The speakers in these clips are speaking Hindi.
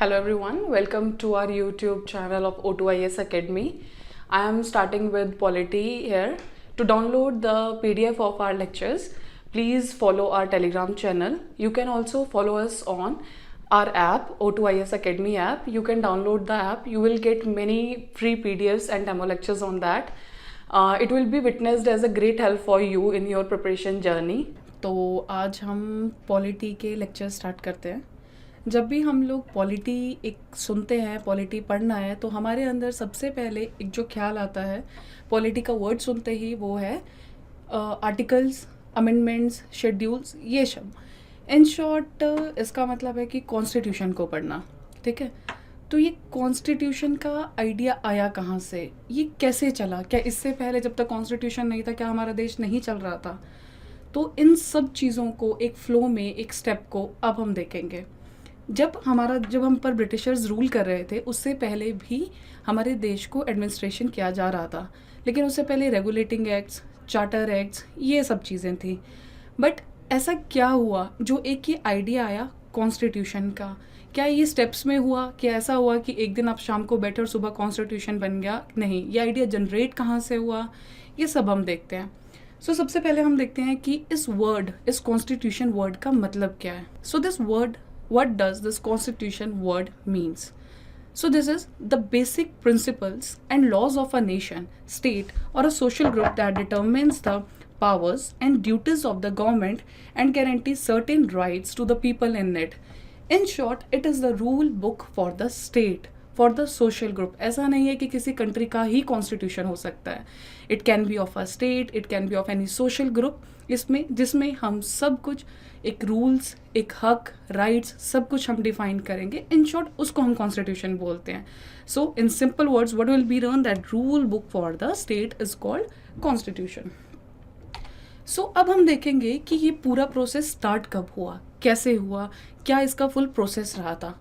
Hello everyone, welcome to our YouTube channel of O2IS Academy. I am starting with polity here. To download the PDF of our lectures, please follow our Telegram channel. You can also follow us on our app, O2IS Academy app. You can download the app. You will get many free PDFs and demo lectures on that. It will be witnessed as a great help for you in your preparation journey. तो आज हम पॉलिटी के लेक्चर स्टार्ट करते हैं. जब भी हम लोग पॉलिटी एक सुनते हैं, पॉलिटी पढ़ना है, तो हमारे अंदर सबसे पहले एक जो ख्याल आता है पॉलिटी का वर्ड सुनते ही वो है आर्टिकल्स, अमेंडमेंट्स, शेड्यूल्स, ये सब. इन शॉर्ट इसका मतलब है कि कॉन्स्टिट्यूशन को पढ़ना. ठीक है, तो ये कॉन्स्टिट्यूशन का आइडिया आया कहाँ से, ये कैसे चला, क्या इससे पहले जब तक कॉन्स्टिट्यूशन नहीं था क्या हमारा देश नहीं चल रहा था? तो इन सब चीज़ों को एक फ्लो में, एक स्टेप को अब हम देखेंगे. जब हम पर ब्रिटिशर्स रूल कर रहे थे उससे पहले भी हमारे देश को एडमिनिस्ट्रेशन किया जा रहा था, लेकिन उससे पहले रेगुलेटिंग एक्ट्स, चार्टर एक्ट्स, ये सब चीज़ें थी. बट ऐसा क्या हुआ जो एक ये आइडिया आया कॉन्स्टिट्यूशन का? क्या ये स्टेप्स में हुआ? क्या ऐसा हुआ कि एक दिन आप शाम को बैठे और सुबह कॉन्स्टिट्यूशन बन गया? नहीं, ये आइडिया जनरेट कहाँ से हुआ, ये सब हम देखते हैं. सो सबसे पहले हम देखते हैं कि इस कॉन्स्टिट्यूशन वर्ड का मतलब क्या है. So this word, what does this constitution word means? So this is the basic principles and laws of a nation, state or a social group that determines the powers and duties of the government and guarantees certain rights to the people in it. In short, it is the rule book for the state, for the social group. ऐसा नहीं है कि किसी कंट्री का ही कॉन्स्टिट्यूशन हो सकता है. It can be of a state, it can be of any social group, जिसमें हम सब कुछ, एक रूल्स, एक हक, राइट्स, सब कुछ हम डिफाइन करेंगे. इन शॉर्ट उसको हम कॉन्स्टिट्यूशन बोलते हैं. So in simple words what will be learn that rule book for the state is called constitution. So अब हम देखेंगे कि ये पूरा प्रोसेस स्टार्ट कब हुआ, कैसे हुआ, क्या इसका फुल प्रोसेस रहा था.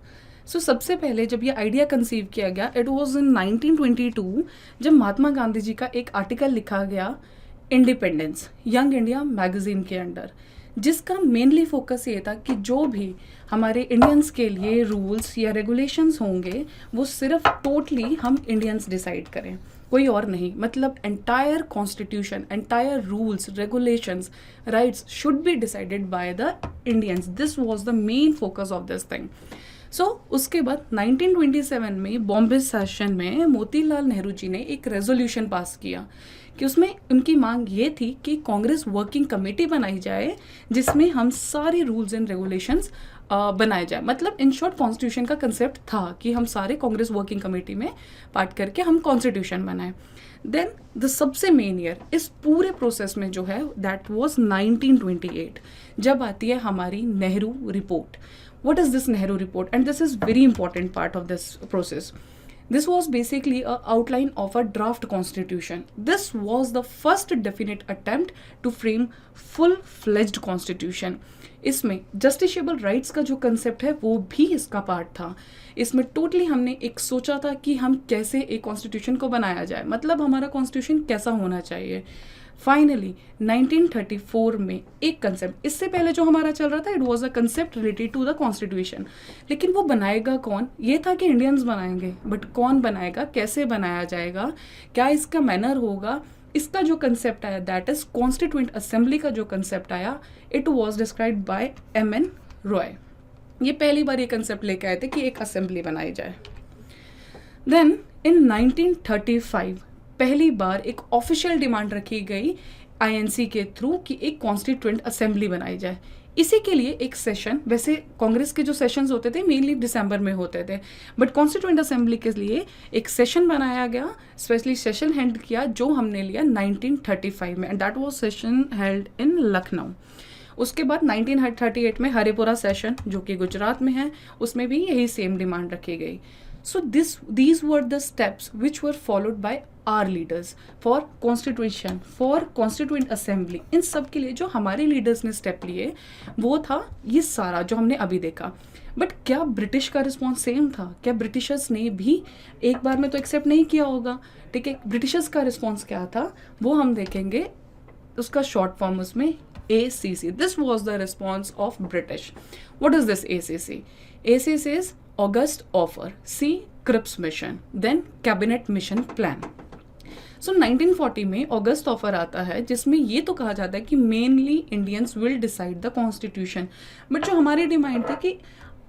सो सबसे पहले जब ये आइडिया कंसीव किया गया, इट वाज इन 1922 जब महात्मा गांधी जी का एक आर्टिकल लिखा गया इंडिपेंडेंस, यंग इंडिया मैगजीन के अंडर, जिसका मेनली फोकस ये था कि जो भी हमारे इंडियंस के लिए रूल्स या रेगुलेशंस होंगे वो सिर्फ टोटली हम इंडियंस डिसाइड करें, कोई और नहीं. मतलब entire constitution, entire rules, regulations, rights should be decided by the Indians. This was the main focus of this thing. So उसके बाद 1927 में बॉम्बे सेशन में मोतीलाल नेहरू जी ने एक रेजोल्यूशन पास किया कि उसमें उनकी मांग ये थी कि कांग्रेस वर्किंग कमेटी बनाई जाए जिसमें हम सारे रूल्स एंड रेगुलेशंस बनाए जाए. मतलब इन शॉर्ट कॉन्स्टिट्यूशन का कंसेप्ट था कि हम सारे कांग्रेस वर्किंग कमेटी में पार्ट करके हम कॉन्स्टिट्यूशन बनाएं. देन द सबसे मेन ईयर इस पूरे प्रोसेस में जो है दैट वाज 1928, जब आती है हमारी Nehru report. What is this Nehru report? And this is very important part of this process. This was basically a outline of a draft constitution. This was the first definite attempt to frame full-fledged constitution. इसमें justiciable rights का जो concept है वो भी इसका पार्ट था. इसमें टोटली हमने एक सोचा था कि हम कैसे एक कॉन्स्टिट्यूशन को बनाया जाए, मतलब हमारा कॉन्स्टिट्यूशन कैसा होना चाहिए. फाइनली 1934 में एक कंसेप्ट, इससे पहले जो हमारा चल रहा था it was a concept related to the constitution, लेकिन वो बनाएगा कौन, ये था कि इंडियंस बनाएंगे, बट कौन बनाएगा, कैसे बनाया जाएगा, क्या इसका मैनर होगा, इसका जो कंसेप्ट आया दैट इज कॉन्स्टिट्यूएंट असेंबली का जो कंसेप्ट आया, it was described bye M.N. Roy. ये पहली बार ये कंसेप्ट लेके आए थे कि एक असेंबली बनाई जाए. देन इन 1935 पहली बार एक ऑफिशियल डिमांड रखी गई INC के थ्रू कि एक कॉन्स्टिट्यूएंट असेंबली बनाई जाए. इसी के लिए एक सेशन, वैसे कांग्रेस के जो सेशंस होते थे मेनली दिसंबर में होते थे, बट कॉन्स्टिट्यूएंट असेंबली के लिए एक सेशन बनाया गया, स्पेशली सेशन हेल्ड किया जो हमने लिया 1935 में, and that was session held in Lucknow. उसके बाद 1938 में हरिपुरा सेशन जो कि गुजरात में है, उसमें भी यही सेम डिमांड रखी गई. So these were the steps which were followed by our leaders for constitution, for constituent assembly. इन सब के लिए जो हमारे लीडर्स ने स्टेप लिए वो था ये सारा जो हमने अभी देखा. बट क्या ब्रिटिश का रिस्पॉन्स सेम था? क्या ब्रिटिशर्स ने भी एक बार में तो एक्सेप्ट नहीं किया होगा? ठीक है, ब्रिटिशर्स का रिस्पॉन्स क्या था वो हम देखेंगे. उसका शॉर्ट फॉर्म उसमें ACC. This was the response of British. What is this ACC? ACC is August offer, C. Cripps mission, then cabinet mission plan. सो 1940 में ऑगस्ट ऑफर आता है जिसमें ये तो कहा जाता है कि mainly Indians will decide the constitution, but जो हमारी डिमांड थी कि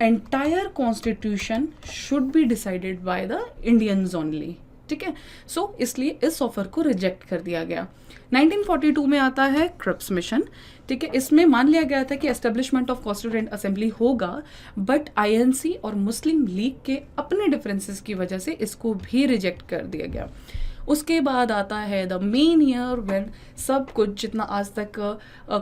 entire constitution should be decided by the Indians only, ठीक है. सो इसलिए इस ऑफर को रिजेक्ट कर दिया गया. 1942 में आता है क्रिप्स मिशन, ठीक है. इसमें मान लिया गया था कि एस्टेब्लिशमेंट ऑफ कॉन्स्टिट्यूएंट असेंबली होगा, बट आईएनसी और मुस्लिम लीग के अपने डिफरेंसेस की वजह से इसको भी रिजेक्ट कर दिया गया. उसके बाद आता है द मेन ईयर व्हेन सब कुछ जितना आज तक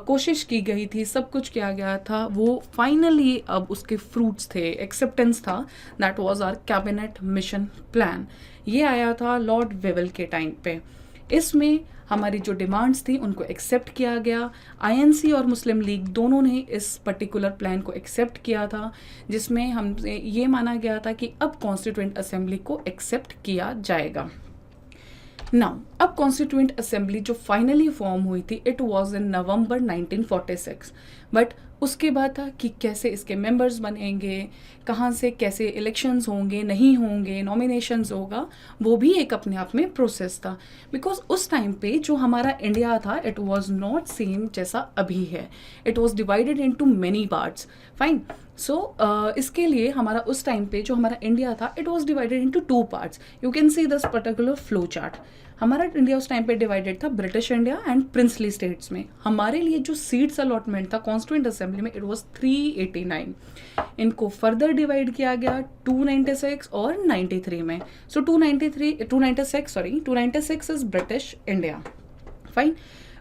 कोशिश की गई थी, सब कुछ किया गया था, वो फाइनली अब उसके फ्रूट्स थे, एक्सेप्टेंस था. That was our cabinet mission plan. ये आया था लॉर्ड वेवल के टाइम पे. इसमें हमारी जो डिमांड्स थी उनको एक्सेप्ट किया गया. आईएनसी और मुस्लिम लीग दोनों ने इस पर्टिकुलर प्लान को एक्सेप्ट किया था, जिसमें हमसे ये माना गया था कि अब कॉन्स्टिट्यूएंट असेंबली को एक्सेप्ट किया जाएगा. नाउ अब कॉन्स्टिट्यूएंट असेंबली जो फाइनली फॉर्म हुई थी it was in November 1946. But उसके बाद था कि कैसे इसके मेंबर्स बनेंगे, कहाँ से कैसे इलेक्शंस होंगे, नहीं होंगे, नॉमिनेशंस होगा, वो भी एक अपने आप में प्रोसेस था. बिकॉज उस टाइम पे जो हमारा इंडिया था इट वाज नॉट सेम जैसा अभी है. It was divided into many parts. Fine. So इसके लिए हमारा उस टाइम पे जो हमारा इंडिया था it was divided into 2 parts. You can see this particular flow chart. हमारा इंडिया उस टाइम पे डिवाइडेड था British India and princely states में. हमारे लिए जो सीट्स अलॉटमेंट था कॉन्स्टिट्यूएंट असेंबली में इट वाज 389. इनको फर्दर डिवाइड किया गया 296 और 93 में. सो 296 इज ब्रिटिश इंडिया. फाइन.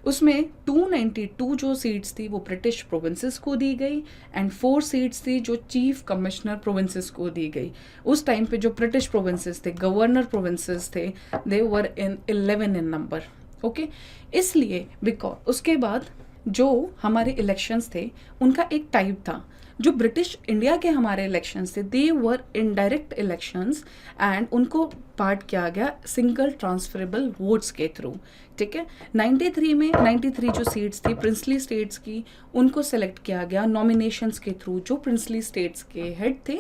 उसमें 292 जो सीट्स थी वो ब्रिटिश प्रोविंसेस को दी गई एंड 4 सीट्स थी जो चीफ कमिश्नर प्रोविंसेस को दी गई. उस टाइम पे जो ब्रिटिश प्रोविंसेस थे, गवर्नर प्रोविंसेस थे, दे वर इन 11 इन नंबर. ओके. इसलिए बिकॉज उसके बाद जो हमारे इलेक्शंस थे उनका एक टाइप था. जो ब्रिटिश इंडिया के हमारे इलेक्शंस थे दे वर इनडायरेक्ट इलेक्शंस एंड उनको पार्ट किया गया सिंगल ट्रांसफरेबल वोट्स के थ्रू. ठीक है. 93 जो सीट्स थी प्रिंसली स्टेट्स की उनको सेलेक्ट किया गया नॉमिनेशंस के थ्रू. जो प्रिंसली स्टेट्स के हेड थे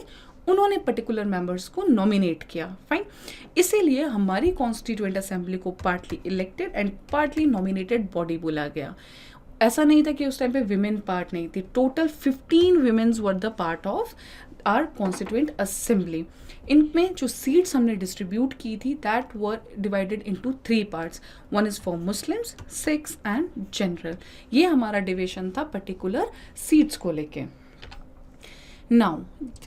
उन्होंने पर्टिकुलर मेंबर्स को नॉमिनेट किया. फाइन. इसीलिए हमारी कॉन्स्टिट्यूएंट असेंबली को partly elected and partly nominated body बोला गया. ऐसा नहीं था कि उस टाइम पे विमेन पार्ट नहीं थी. Total 15 women were the part of our constituent assembly. इनमें जो सीट्स हमने डिस्ट्रीब्यूट की थी that were divided into 3 parts. 1 is for Muslims, 6 and general. ये हमारा डिविजन था पर्टिकुलर सीट्स को लेके. नाउ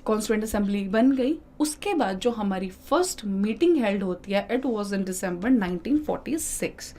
कॉन्स्टिट्यूएंट असेंबली बन गई. उसके बाद जो हमारी फर्स्ट मीटिंग हेल्ड होती है इट वाज इन दिसंबर 1946.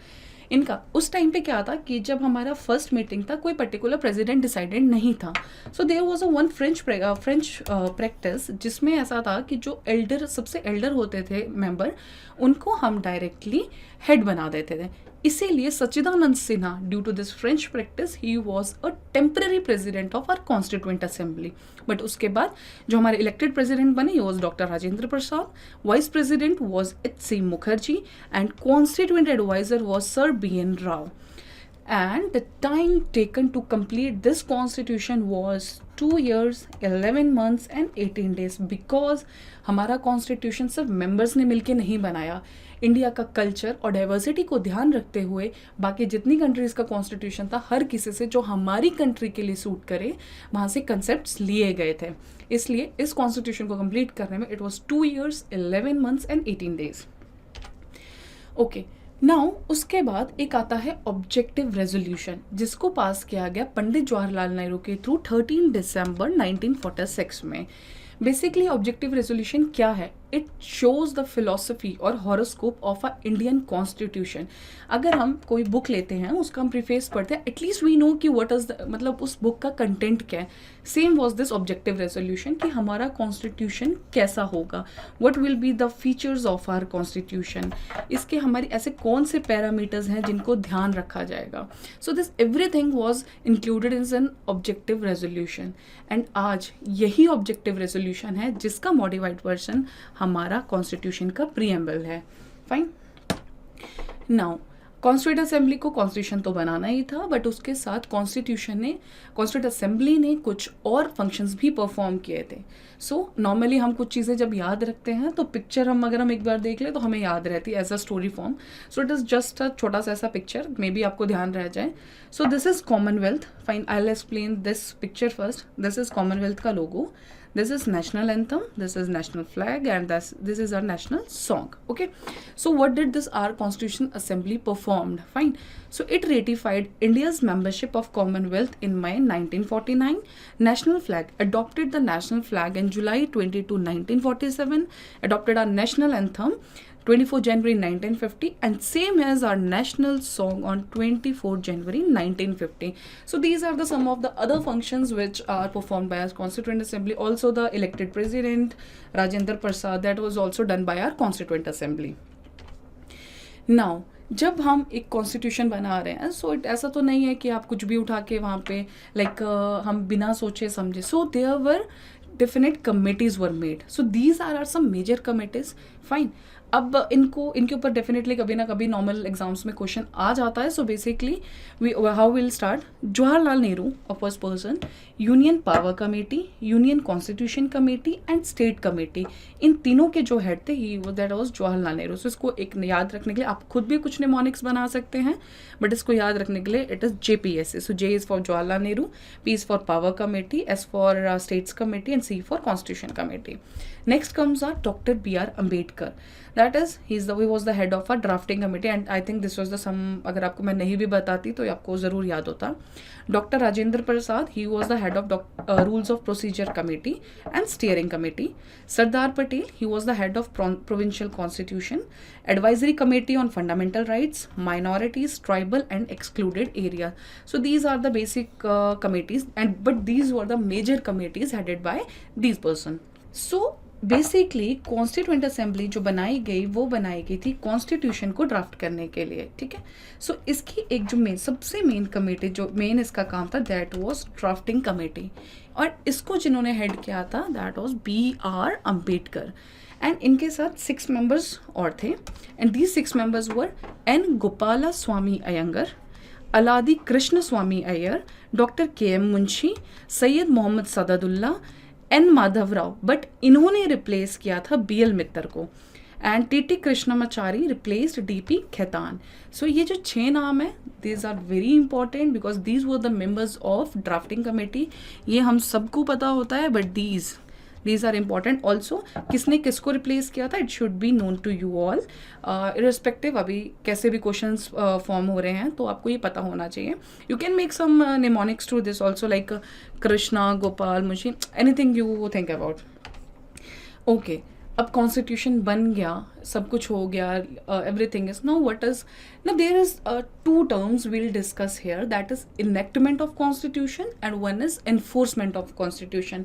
इनका उस टाइम पे क्या था कि जब हमारा फर्स्ट मीटिंग था कोई पर्टिकुलर प्रेसिडेंट डिसाइडेड नहीं था. So there was a one French practice जिसमें ऐसा था कि जो सबसे एल्डर होते थे मेंबर उनको हम डायरेक्टली हेड बना देते थे. इसीलिए Sachchidananda Sinha due to this French practice he was a temporary president of our constituent assembly. But उसके बाद जो हमारे इलेक्टेड प्रेसिडेंट बने was doctor Rajendra Prasad, vice president was H C. Mukherjee and constituent adviser was sir B.N. Rao. And the time taken to complete this constitution was 2 years, 11 months and 18 days because हमारा कॉन्स्टिट्यूशन सिर्फ मेंबर्स ने मिलके नहीं बनाया. इंडिया का कल्चर और डाइवर्सिटी को ध्यान रखते हुए बाकी जितनी कंट्रीज़ का कॉन्स्टिट्यूशन था हर किसी से जो हमारी कंट्री के लिए सूट करे वहाँ से कंसेप्ट्स लिए गए थे. इसलिए इस कॉन्स्टिट्यूशन को कंप्लीट करने में it was 2 years, 11 months and 18 days. Okay. Now उसके बाद एक आता है ऑब्जेक्टिव रेजोल्यूशन जिसको पास किया गया पंडित जवाहरलाल नेहरू के थ्रू 13 दिसंबर 1946 में. बेसिकली ऑब्जेक्टिव रेजोल्यूशन क्या है? इट शोज द फिलोसफी और horoscope of a Indian constitution. अगर हम कोई बुक लेते हैं उसका हम प्रीफेस पढ़ते हैं एटलीस्ट वी नो कि व्हाट इज द मतलब उस बुक का कंटेंट क्या है. Same was this objective resolution कि हमारा कॉन्स्टिट्यूशन कैसा होगा, what will be the features of our constitution, इसके हमारे ऐसे कौन से पैरामीटर्स हैं जिनको ध्यान रखा जाएगा. So this everything was included in an objective resolution and आज यही ऑब्जेक्टिव रेजोल्यूशन है जिसका मॉडिफाइड वर्जन हमारा कॉन्स्टिट्यूशन का प्रीएम्बल है. फाइन. नाउ कॉन्स्टिट्यूट असेंबली को कॉन्स्टिट्यूशन तो बनाना ही था, बट उसके साथ कॉन्स्टिट्यूट असेंबली ने कुछ और फंक्शंस भी परफॉर्म किए थे. सो नॉर्मली हम कुछ चीज़ें जब याद रखते हैं तो पिक्चर अगर हम एक बार देख ले तो हमें याद रहती है as a story form. So it is just a छोटा सा ऐसा पिक्चर, मे बी आपको ध्यान रह जाए. So this is Commonwealth. Fine, I will explain this picture first. This is Commonwealth का लोगो. This is national anthem, this is national flag, and this is our national song. Okay, so what did this our constitution assembly performed? Fine, so it ratified India's membership of Commonwealth in May 1949. National flag, adopted the national flag in July 22 1947, adopted our national anthem 24 January 1950, and same as our national song on 24 January 1950. So these are the some of the other functions which are performed by our Constituent Assembly. Also the elected president Rajendra Prasad, that was also done by our Constituent Assembly. Now जब हम एक कॉन्स्टिट्यूशन बना रहे हैं, सो इट ऐसा तो नहीं है कि आप कुछ भी उठा के वहाँ पे हम बिना सोचे समझे. So there were definite committees were made. So these are some major committees. Fine. अब इनके ऊपर डेफिनेटली कभी ना कभी नॉर्मल एग्जाम्स में क्वेश्चन आ जाता है. So basically how will start. Jawaharlal Nehru a first person, union power committee, union constitution committee and state committee, इन तीनों के जो हेड थे ही that was Jawaharlal Nehru. So इसको एक याद रखने के लिए आप खुद भी कुछ निमोनिक्स बना सकते हैं, बट इसको याद रखने के लिए it is JPSC. So J is for Jawaharlal Nehru, P is for power committee, S for states committee and C for constitution committee. Next comes our Dr. B.R. Ambedkar. That is, he was the head of our drafting committee, and I think this was the some. अगर आपको मैं नहीं भी बताती तो आपको ज़रूर याद होता. Dr. Rajendra Prasad, he was the head of Rules of Procedure Committee and Steering Committee. Sardar Patel, he was the head of Provincial Constitution, Advisory Committee on Fundamental Rights, Minorities, Tribal and Excluded Area. So these are the basic committees, but these were the major committees headed by these person. So basically constituent assembly जो बनाई गई थी कॉन्स्टिट्यूशन को ड्राफ्ट करने के लिए. ठीक है. सो इसकी एक जो सबसे मेन कमेटी जो मेन इसका काम था दैट वाज ड्राफ्टिंग कमेटी, और इसको जिन्होंने हेड किया था that was B.R. Ambedkar. And इनके साथ 6 मेंबर्स और थे, and these 6 members were N. Gopala Swami Ayyangar, Alladi Krishna Swami Ayyar, doctor K.M. Munshi, Syed Mohammad Saadulla, N. Madhavrao, but इन्होंने रिप्लेस किया था B.L. मित्तर को, and T.T. Krishnamachari replaced D.P. Khaitan. सो ये जो 6 नाम है these are very important because these were the members of drafting committee. ये हम सबको पता होता है, but these are important also. किसने किसको रिप्लेस किया था, it should be known to you all irrespective. अभी कैसे भी क्वेश्चंस फॉर्म हो रहे हैं तो आपको ये पता होना चाहिए. You can make some mnemonics to this also, like Krishna, Gopal, मुझे anything you think about. Okay, अब कॉन्स्टिट्यूशन बन गया, सब कुछ हो गया, everything is now what is now there is 2 terms we'll discuss here, that is enactment of constitution and one is enforcement of constitution.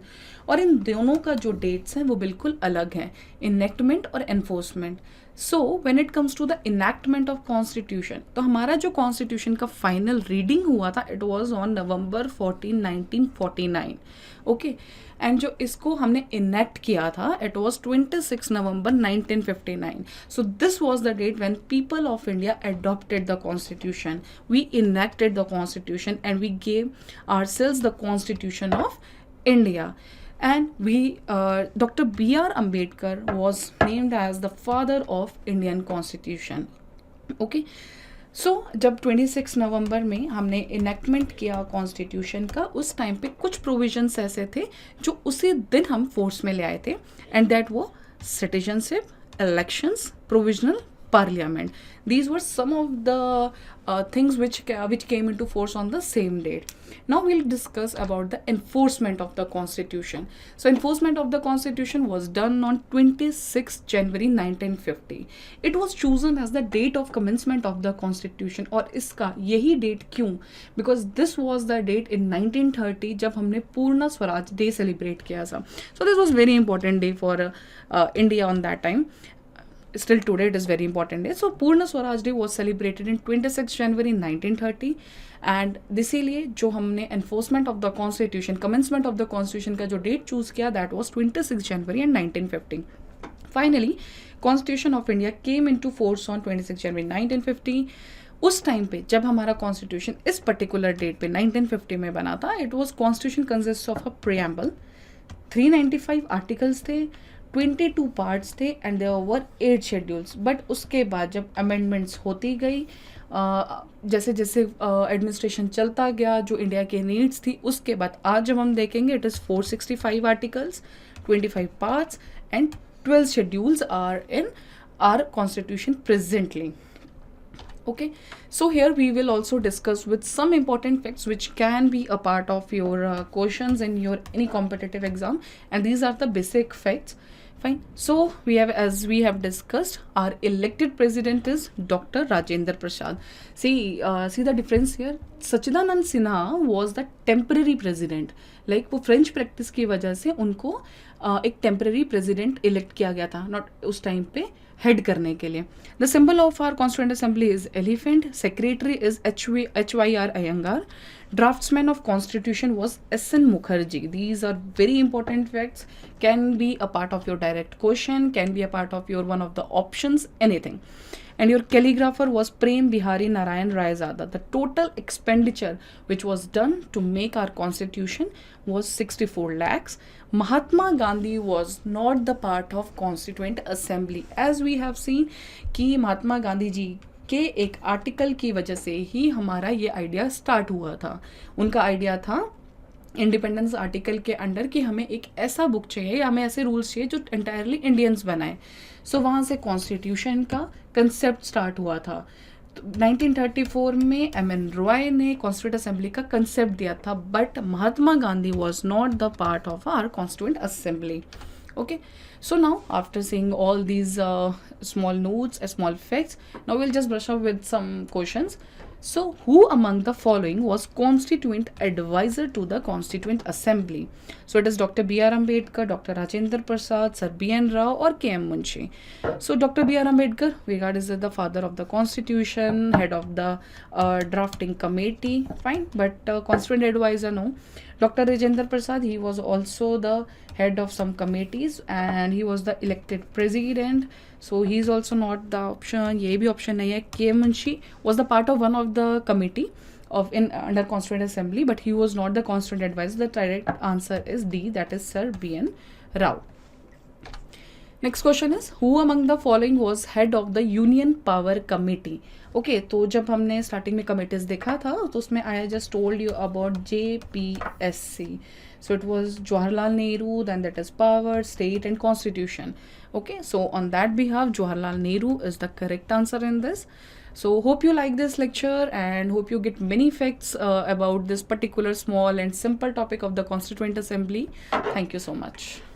और इन दोनों का जो डेट्स हैं वो बिल्कुल अलग हैं, enactment और enforcement. So when it comes to the enactment of constitution, तो हमारा जो कॉन्स्टिट्यूशन का फाइनल रीडिंग हुआ था it was on November 14, 1949. Okay, and जो इसको हमने इनेक्ट किया था it was 26 November 1959. So this was the date when people of India adopted the constitution. We enacted the constitution and we gave ourselves the constitution of India. And Dr. B.R. Ambedkar was named as the father of Indian constitution. Okay. सो जब 26 नवंबर में हमने इनेक्टमेंट किया कॉन्स्टिट्यूशन का, उस टाइम पे कुछ प्रोविजंस ऐसे थे जो उसी दिन हम फोर्स में ले आए थे, एंड दैट वो citizenship, elections, provisional parliament. These were some of the things which came into force on the same date. Now we'll discuss about the enforcement of the constitution. So enforcement of the constitution was done on 26 January 1950. It was chosen as the date of commencement of the constitution. और इसका यही डेट क्यों? Because this was the date in 1930 जब हमने पूर्ण स्वराज डे सेलिब्रेट किया था. So this was very important day for India on that time. Still today it is very important day. So Purna Swaraj Day was celebrated in 26 January 1930, and इसीलिए जो हमने enforcement of the constitution, commencement of the constitution का जो date choose किया that was 26 January and 1950. Finally, Constitution of India came into force on 26 January 1950. उस टाइम पे जब हमारा कॉन्स्टिट्यूशन इस पर्टिकुलर डेट पे 1950 में बना था, it was constitution consist of a preamble, 395 articles थे, 22 पार्ट्स थे and there were 8 schedules. But उसके बाद जब अमेंडमेंट्स होती गई, जैसे जैसे एडमिनिस्ट्रेशन चलता गया, जो इंडिया के नीड्स थी, उसके बाद आज जब हम देखेंगे it is 465 articles, 25 parts and 12 schedules are in our constitution presently. Okay, so here we will also discuss with some important facts which can be a part of your questions in your any competitive exam, and these are the basic facts. Fine. So we have, as we have discussed, our elected president is Dr. Rajendra Prasad. See the difference here. Sachidanand Sinha was the temporary president. Like वो फ्रेंच प्रैक्टिस की वजह से उनको एक टेम्पररी प्रेसिडेंट इलेक्ट किया गया था, नॉट उस टाइम पे हेड करने के लिए. The symbol of our constituent assembly is elephant. Secretary is HYR Iyengar. Draftsman of constitution was SN Mukherjee. These are very important facts, can be a part of your direct question, can be a part of your one of the options, anything. And your calligrapher was Prem Bihari Narayan Raizada. The total expenditure which was done to make our constitution was 64 lakhs. Mahatma Gandhi was not the part of Constituent Assembly. As we have seen कि महात्मा गांधी जी के एक आर्टिकल की वजह से ही हमारा ये आइडिया स्टार्ट हुआ था. उनका आइडिया था इंडिपेंडेंस आर्टिकल के अंडर कि हमें एक ऐसा बुक चाहिए, हमें ऐसे रूल्स चाहिए जो एंटायरली इंडियंस बनाए. सो वहाँ से कॉन्स्टिट्यूशन का कंसेप्ट स्टार्ट हुआ था. 1934 में MN रॉय ने कॉन्स्टिट्यूंट असेंबली का कंसेप्ट दिया था, but Mahatma Gandhi was not the part of our constituent assembly. Okay, so now after seeing all these small notes, small facts, now we'll just brush up with some questions. So who among the following was constituent advisor to the Constituent Assembly? So it is Dr. B.R. Ambedkar, Dr. Rajendra Prasad, Sir B.N. Rao or K.M. Munshi. So Dr. B.R. Ambedkar, regarded as the father of the Constitution, head of the drafting committee, fine, but constituent advisor no. Dr. Rajendra Prasad, he was also the head of some committees and he was the elected president, so he is also not the option. ये भी option नहीं है. K. Munshi was the part of one of the committee of in under Constituent Assembly, but he was not the constituent advisor. The direct answer is D, that is Sir B.N. Rao. Next question is who among the following was head of the union power committee. Okay, तो जब हमने स्टार्टिंग में कमिटीज देखा था तो उसमें I just told you about JPSC. So it was Jawaharlal Nehru, then that is power, state and constitution. Okay, so on that behalf Jawaharlal Nehru is the correct answer in this. So hope you like this lecture and hope you get many facts about this particular small and simple topic of the Constituent Assembly. Thank you so much.